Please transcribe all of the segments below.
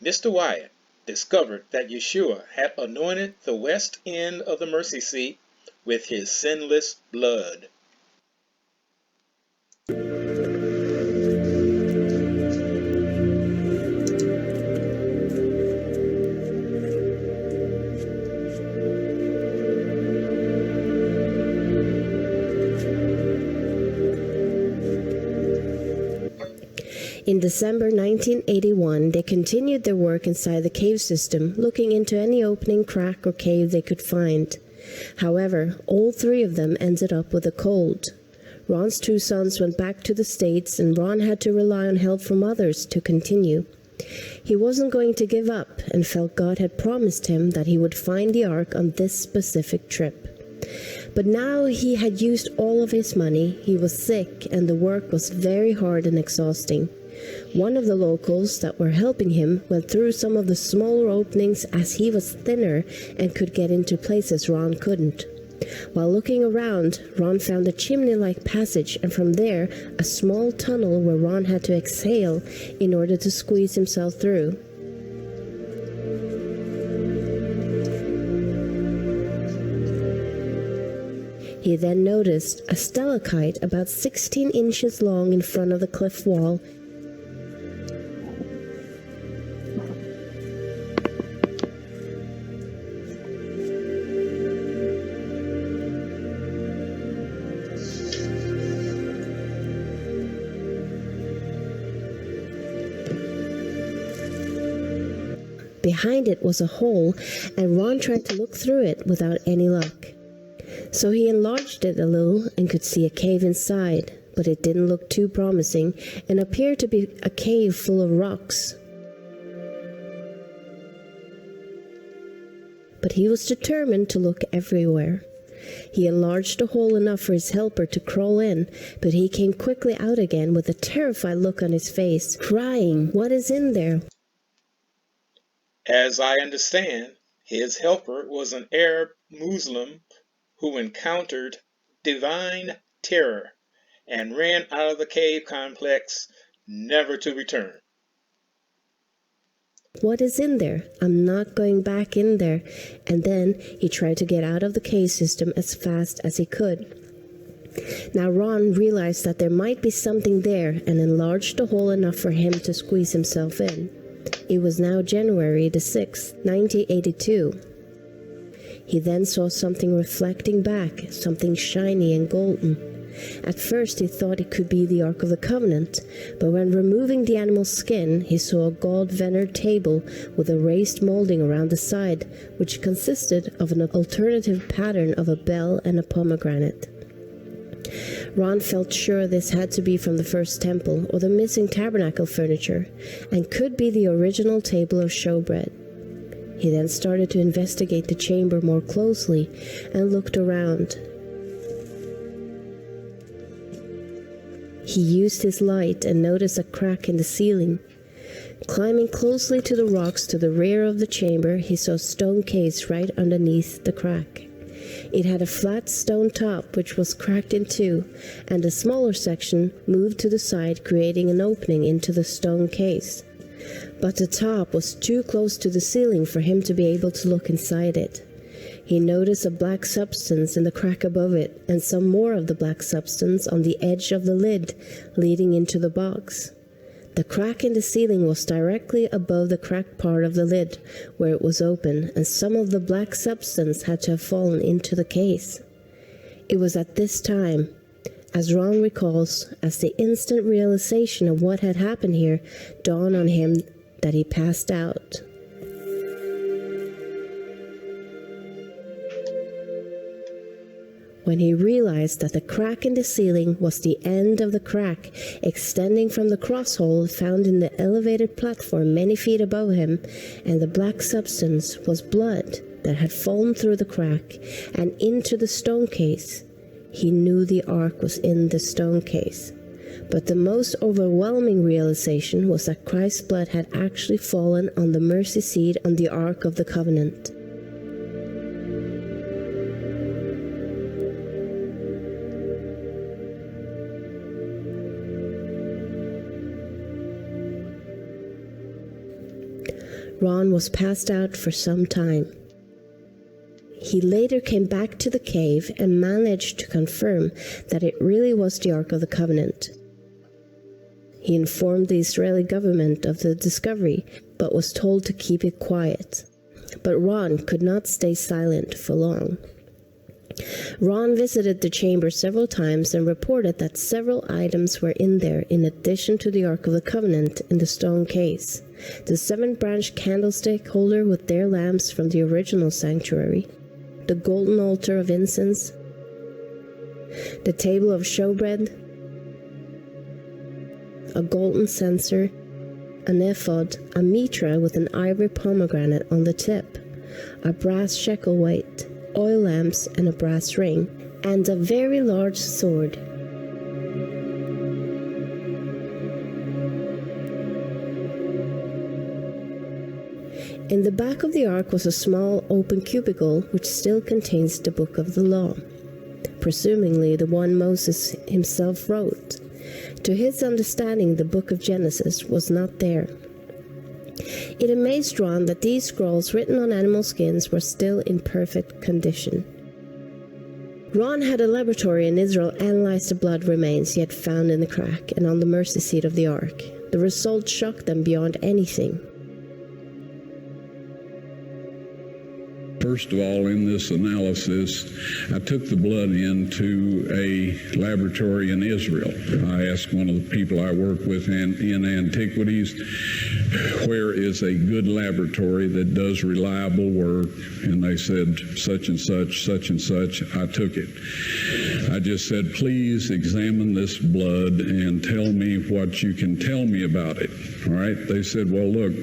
Mr. Wyatt discovered that Yeshua had anointed the west end of the mercy seat with his sinless blood. In December 1981, they continued their work inside the cave system, looking into any opening, crack, or cave they could find. However, all three of them ended up with a cold. Ron's two sons went back to the States, and Ron had to rely on help from others to continue. He wasn't going to give up and felt God had promised him that he would find the Ark on this specific trip. But now he had used all of his money, he was sick, and the work was very hard and exhausting. One of the locals that were helping him went through some of the smaller openings as he was thinner and could get into places Ron couldn't. While looking around, Ron found a chimney-like passage, and from there, a small tunnel where Ron had to exhale in order to squeeze himself through. He then noticed a stalactite about 16 inches long in front of the cliff wall. Behind it was a hole, and Ron tried to look through it without any luck. So he enlarged it a little and could see a cave inside, but it didn't look too promising and appeared to be a cave full of rocks. But he was determined to look everywhere. He enlarged the hole enough for his helper to crawl in, but he came quickly out again with a terrified look on his face, crying, "What is in there?" As I understand, his helper was an Arab Muslim who encountered divine terror and ran out of the cave complex, never to return. "What is in there? I'm not going back in there." And then he tried to get out of the cave system as fast as he could. Now Ron realized that there might be something there and enlarged the hole enough for him to squeeze himself in. It was now January the 6th, 1982. He then saw something reflecting back, something shiny and golden. At first he thought it could be the Ark of the Covenant, but when removing the animal's skin, he saw a gold-veneered table with a raised molding around the side, which consisted of an alternative pattern of a bell and a pomegranate. Ron felt sure this had to be from the first temple or the missing tabernacle furniture, and could be the original table of showbread. He then started to investigate the chamber more closely and looked around. He used his light and noticed a crack in the ceiling. Climbing closely to the rocks to the rear of the chamber, he saw a stone case right underneath the crack. It had a flat stone top which was cracked in two, and a smaller section moved to the side, creating an opening into the stone case. But the top was too close to the ceiling for him to be able to look inside it. He noticed a black substance in the crack above it, and some more of the black substance on the edge of the lid, leading into the box. The crack in the ceiling was directly above the cracked part of the lid, where it was open, and some of the black substance had to have fallen into the case. It was at this time, as Ron recalls, as the instant realization of what had happened here dawned on him, that he passed out. When he realized that the crack in the ceiling was the end of the crack extending from the crosshole found in the elevated platform many feet above him, and the black substance was blood that had fallen through the crack and into the stone case, he knew the Ark was in the stone case. But the most overwhelming realization was that Christ's blood had actually fallen on the mercy seat on the Ark of the Covenant. Ron was passed out for some time. He later came back to the cave and managed to confirm that it really was the Ark of the Covenant. He informed the Israeli government of the discovery, but was told to keep it quiet. But Ron could not stay silent for long. Ron visited the chamber several times and reported that several items were in there in addition to the Ark of the Covenant in the stone case. The 7-branch candlestick holder with their lamps from the original sanctuary, the golden altar of incense, the table of showbread, a golden censer, an ephod, a mitra with an ivory pomegranate on the tip, a brass shekel weight, oil lamps and a brass ring, and a very large sword. In the back of the ark was a small open cubicle which still contains the book of the law, presumably the one Moses himself wrote. To his understanding, the book of Genesis was not there. It amazed Ron that these scrolls written on animal skins were still in perfect condition. Ron had a laboratory in Israel analyze the blood remains he had found in the crack and on the mercy seat of the ark. The result shocked them beyond anything. First of all, in this analysis, I took the blood into a laboratory in Israel. I asked one of the people I work with in antiquities, where is a good laboratory that does reliable work? And they said, such and such, such and such. I took it. I just said, please examine this blood and tell me what you can tell me about it. All right? They said, well, look,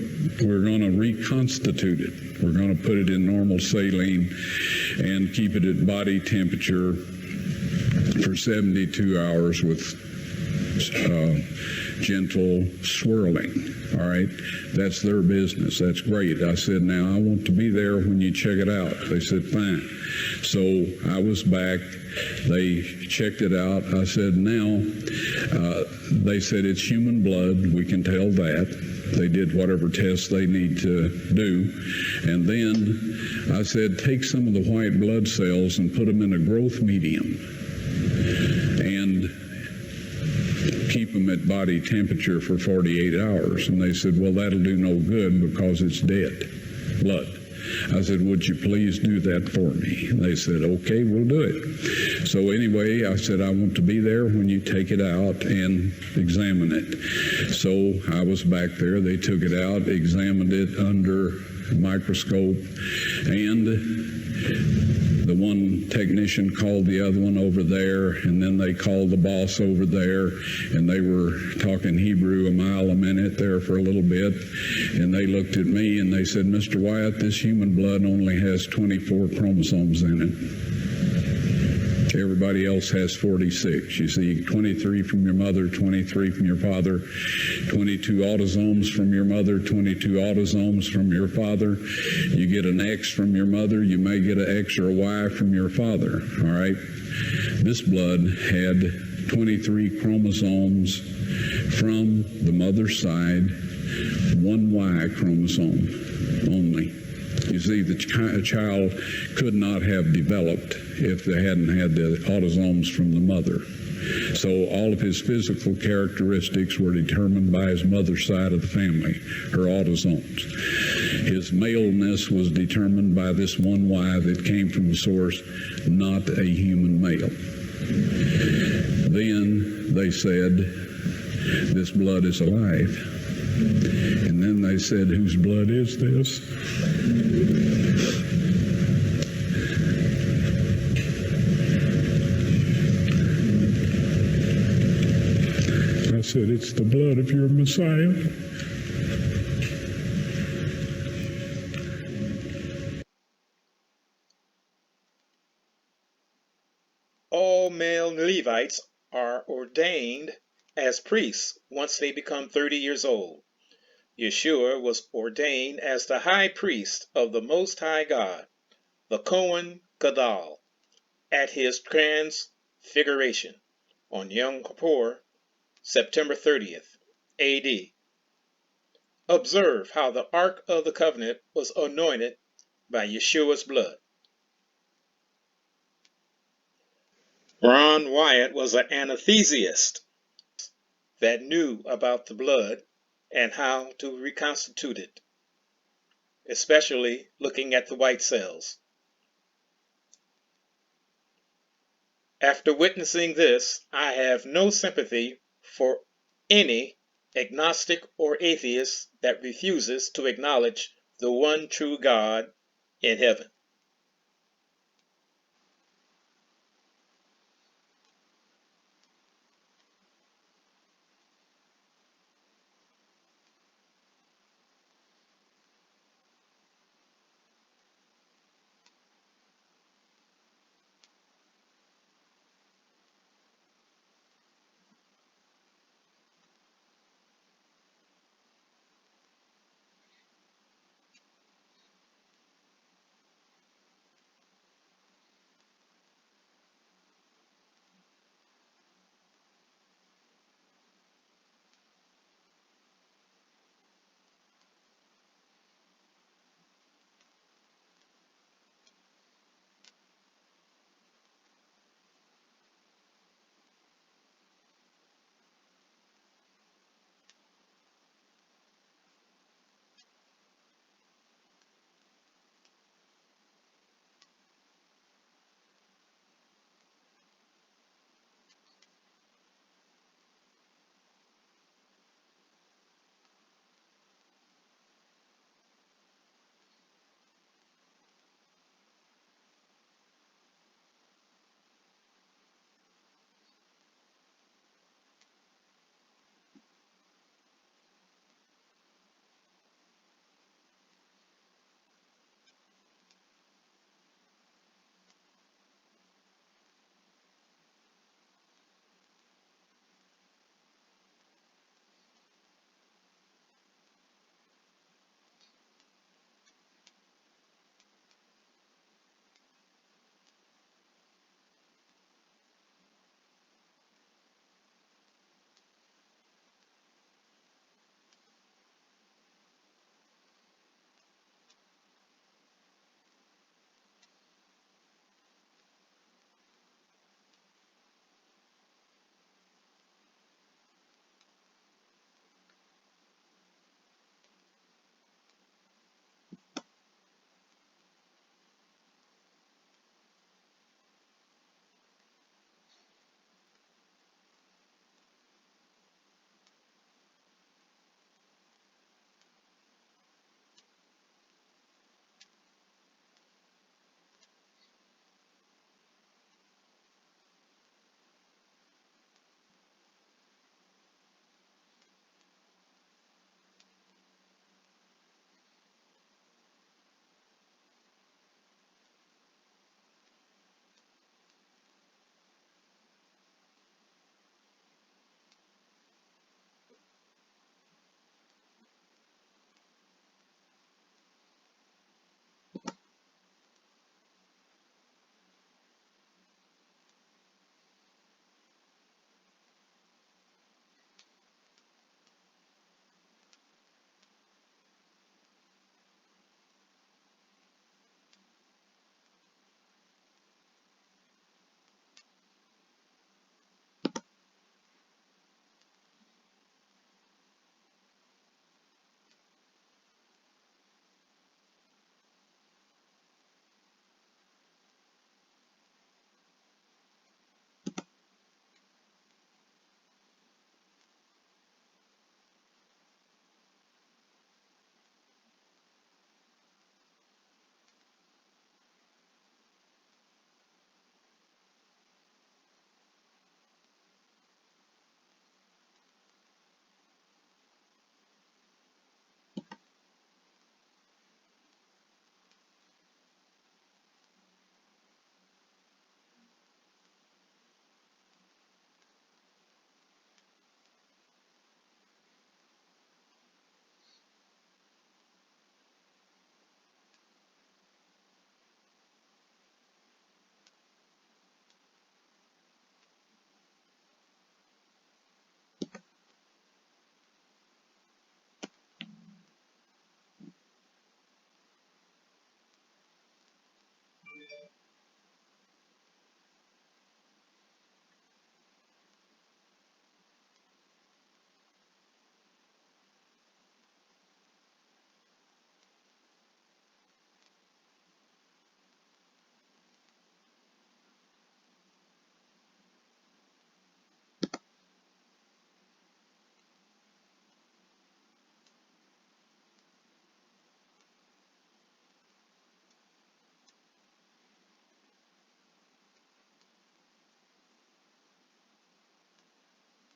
we're going to reconstitute it. We're going to put it in normal saline and keep it at body temperature for 72 hours with gentle swirling. All right, that's their business. That's great. I said, now I want to be there when you check it out. They said, fine. So I was back. They checked it out. I said, now, they said it's human blood. We can tell that. They did whatever tests they need to do. And then I said, take some of the white blood cells and put them in a growth medium and keep them at body temperature for 48 hours. And they said, well, that'll do no good because it's dead blood. I said, would you please do that for me? And they said, okay, we'll do it. So anyway, I said, I want to be there when you take it out and examine it. So I was back there. They took it out, examined it under a microscope, and the one technician called the other one over there, and then they called the boss over there, and they were talking Hebrew a mile a minute there for a little bit, and they looked at me and they said, Mr. Wyatt, this human blood only has 24 chromosomes in it. Everybody else has 46. You see, 23 from your mother, 23 from your father, 22 autosomes from your mother, 22 autosomes from your father. You get an X from your mother, you may get an X or a Y from your father, all right? This blood had 23 chromosomes from the mother's side, one Y chromosome only. You see, the child could not have developed if they hadn't had the autosomes from the mother. So all of his physical characteristics were determined by his mother's side of the family, her autosomes. His maleness was determined by this one Y that came from the source, not a human male. Then they said, this blood is alive. And then they said, whose blood is this? I said, it's the blood of your Messiah. All male Levites are ordained as priests once they become 30 years old. Yeshua was ordained as the high priest of the Most High God, the Kohen Gadol, at his transfiguration on Yom Kippur, September 30th, A.D. Observe how the Ark of the Covenant was anointed by Yeshua's blood. Ron Wyatt was an anesthesiast that knew about the blood and how to reconstitute it, especially looking at the white cells. After witnessing this, I have no sympathy for any agnostic or atheist that refuses to acknowledge the one true God in heaven.